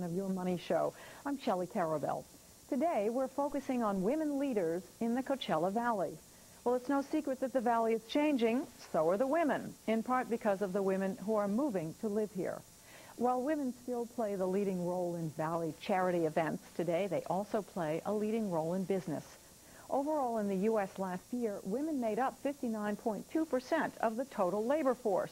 Of Your Money Show. I'm Shelley Carabell. Today we're focusing on women leaders in the Coachella Valley. Well, it's no secret that the valley is changing, so are the women, in part because of the women who are moving to live here. While women still play the leading role in valley charity events today, they also play a leading role in business. Overall in the U.S. last year, women made up 59.2% of the total labor force.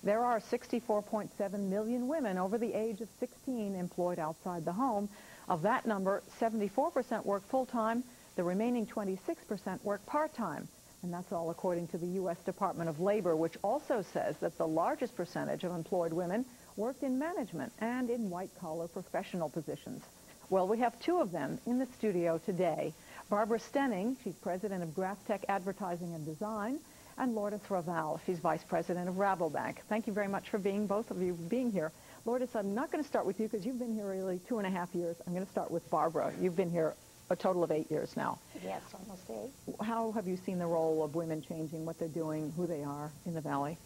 There are 64.7 million women over the age of 16 employed outside the home. Of that number, 74% work full-time. The remaining 26% work part-time. And that's all according to the U.S. Department of Labor, which also says that the largest percentage of employed women worked in management and in white-collar professional positions. Well, we have two of them in the studio today. Barbara Stenning, she's president of GrafTech Advertising and Design, and Lourdes Raval, she's vice president of Raval Bank. Thank you very much for both of you being here. Lourdes, I'm not going to start with you because you've been here really 2.5 years. I'm going to start with Barbara. You've been here a total of 8 years now. Yes, almost 8. How have you seen the role of women changing, what they're doing, who they are in the Valley?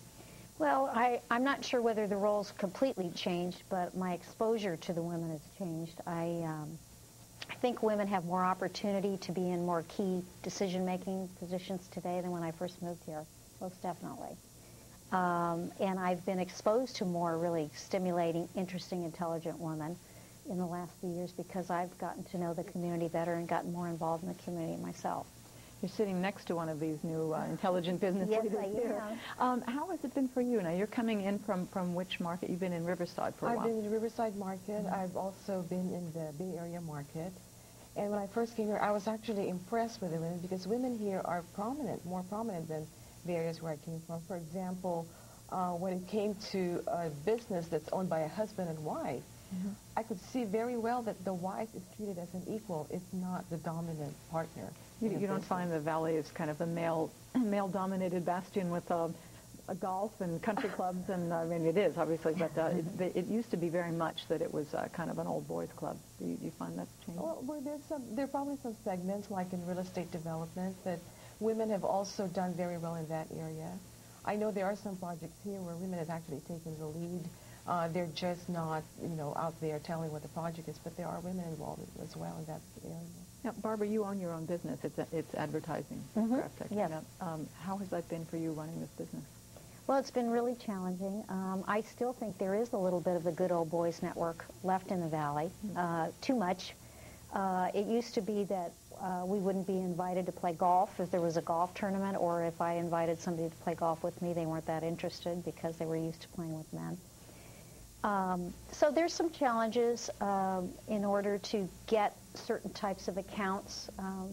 Well, I'm not sure whether the roles completely changed, but my exposure to the women has changed. I think women have more opportunity to be in more key decision-making positions today than when I first moved here, most definitely. And I've been exposed to more really stimulating, interesting, intelligent women in the last few years because I've gotten to know the community better and gotten more involved in the community myself. You're sitting next to one of these new intelligent business yes, leaders here. How has it been for you? Now, you're coming in from which market? You've been in Riverside for a while. I've been in the Riverside market. I've also been in the Bay Area market. And when I first came here, I was actually impressed with the women because women here are prominent, more prominent than the areas where I came from. For example, when it came to a business that's owned by a husband and wife, I could see very well that the wife is treated as an equal, if not the dominant partner. You don't find the Valley is kind of a male-dominated bastion with a golf and country clubs, and I mean it is obviously, but it used to be very much that it was kind of an old boys club. Do you find that changing? Well, there are probably some segments like in real estate development that women have also done very well in that area. I know there are some projects here where women have actually taken the lead. They're just not, out there telling what the project is, but there are women involved as well in that area. Now, Barbara, you own your own business. It's advertising. GrafTech. Yes. How has that been for you running this business? Well, it's been really challenging. I still think there is a little bit of the good old boys network left in the Valley. Too much. It used to be that we wouldn't be invited to play golf if there was a golf tournament, or if I invited somebody to play golf with me, they weren't that interested because they were used to playing with men. So there's some challenges in order to get certain types of accounts.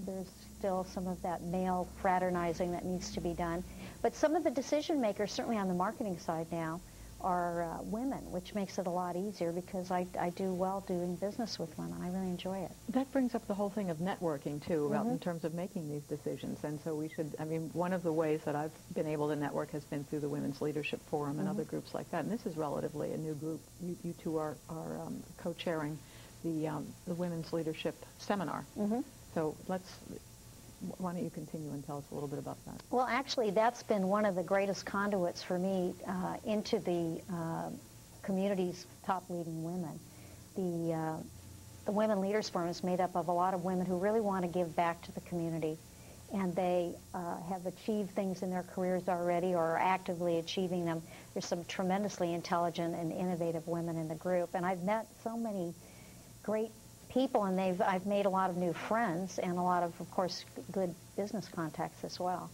There's still some of that male fraternizing that needs to be done. But some of the decision makers, certainly on the marketing side now, are women, which makes it a lot easier because I do well doing business with women. I really enjoy it. That brings up the whole thing of networking, too, about in terms of making these decisions. And so we should, I mean, one of the ways that I've been able to network has been through the Women's Leadership Forum and other groups like that. And this is relatively a new group. You two are co-chairing the Women's Leadership Seminar. So why don't you continue and tell us a little bit about that? Well, actually, that's been one of the greatest conduits for me into the community's top leading women. The Women Leaders Forum is made up of a lot of women who really want to give back to the community, and they have achieved things in their careers already or are actively achieving them. There's some tremendously intelligent and innovative women in the group, and I've met so many great people, and I've made a lot of new friends and a lot of course, good business contacts as well.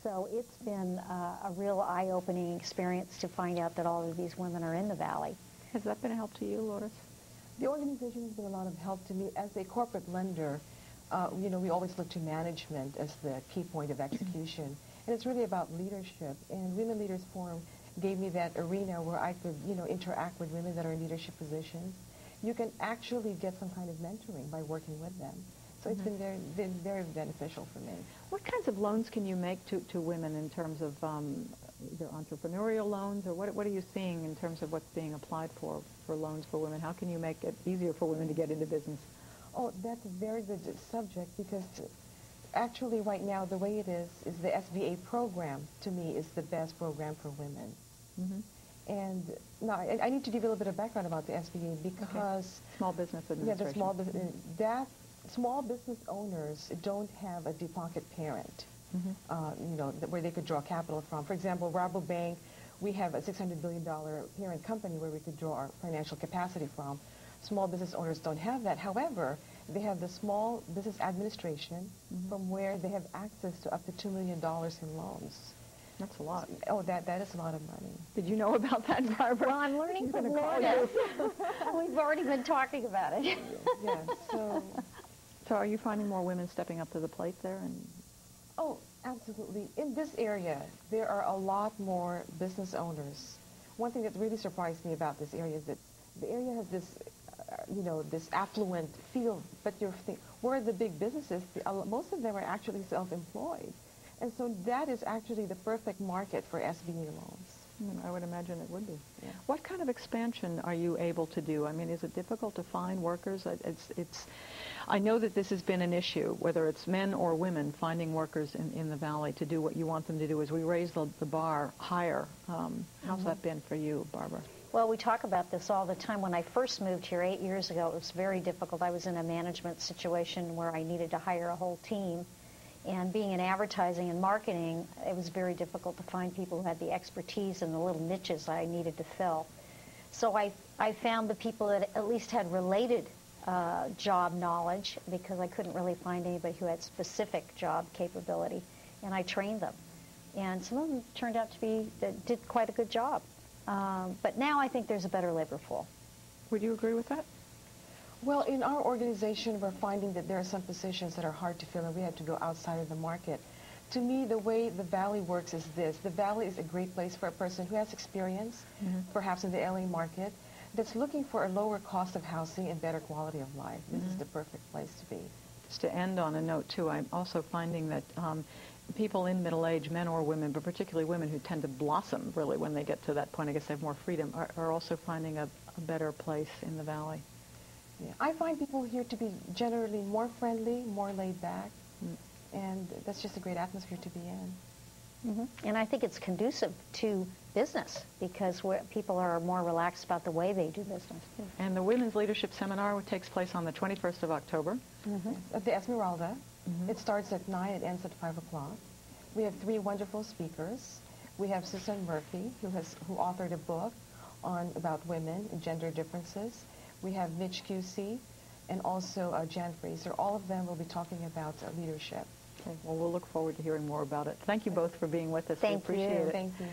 So it's been a real eye-opening experience to find out that all of these women are in the Valley. Has that been a help to you, Lourdes? The organization has been a lot of help to me. As a corporate lender, we always look to management as the key point of execution. And it's really about leadership. And Women Leaders Forum gave me that arena where I could, interact with women that are in leadership positions. You can actually get some kind of mentoring by working with them. So it's been very beneficial for me. What kinds of loans can you make to women in terms of either entrepreneurial loans, or what are you seeing in terms of what's being applied for loans for women? How can you make it easier for women to get into business? Oh, that's a very good subject because actually right now the way it is the SBA program to me is the best program for women. And now I need to give you a little bit of background about the SBA because Small Business Administration. yeah, the small business owners don't have a deep pocket parent, where they could draw capital from. For example, Raval Bank, we have a $600 billion parent company where we could draw our financial capacity from. Small business owners don't have that. However, they have the Small Business Administration from where they have access to up to $2 million in loans. That's a lot. Oh, that is a lot of money. Did you know about that, Barbara? Well, I'm learning from Lourdes. We've already been talking about it. Yeah, so are you finding more women stepping up to the plate there? And oh, absolutely. In this area, there are a lot more business owners. One thing that really surprised me about this area is that the area has this, this affluent feel, but where are the big businesses? Most of them are actually self-employed. And so that is actually the perfect market for SBA loans. I would imagine it would be. Yeah. What kind of expansion are you able to do? I mean, is it difficult to find workers? I know that this has been an issue, whether it's men or women, finding workers in the Valley to do what you want them to do as we raise the bar higher. How's that been for you, Barbara? Well, we talk about this all the time. When I first moved here 8 years ago, it was very difficult. I was in a management situation where I needed to hire a whole team. And being in advertising and marketing, it was very difficult to find people who had the expertise in the little niches I needed to fill. So I found the people that at least had related job knowledge, because I couldn't really find anybody who had specific job capability, and I trained them. And some of them turned out to be, that did quite a good job. But now I think there's a better labor pool. Would you agree with that? Well, in our organization, we're finding that there are some positions that are hard to fill, and we have to go outside of the market. To me, the way the Valley works is this. The Valley is a great place for a person who has experience, perhaps in the LA market, that's looking for a lower cost of housing and better quality of life. This is the perfect place to be. Just to end on a note, too, I'm also finding that people in middle age, men or women, but particularly women who tend to blossom, really, when they get to that point, I guess they have more freedom, are also finding a better place in the Valley. Yeah. I find people here to be generally more friendly, more laid back, and that's just a great atmosphere to be in. And I think it's conducive to business because people are more relaxed about the way they do business. And the Women's Leadership Seminar takes place on the 21st of October. At the Esmeralda. It starts at 9, it ends at 5 o'clock. We have 3 wonderful speakers. We have Susan Murphy, who authored a book about women and gender differences. We have Mitch QC and also Jan Fraser. All of them will be talking about leadership. Okay. Well, we'll look forward to hearing more about it. Thank you both for being with us. Thank we appreciate you. it. Thank you.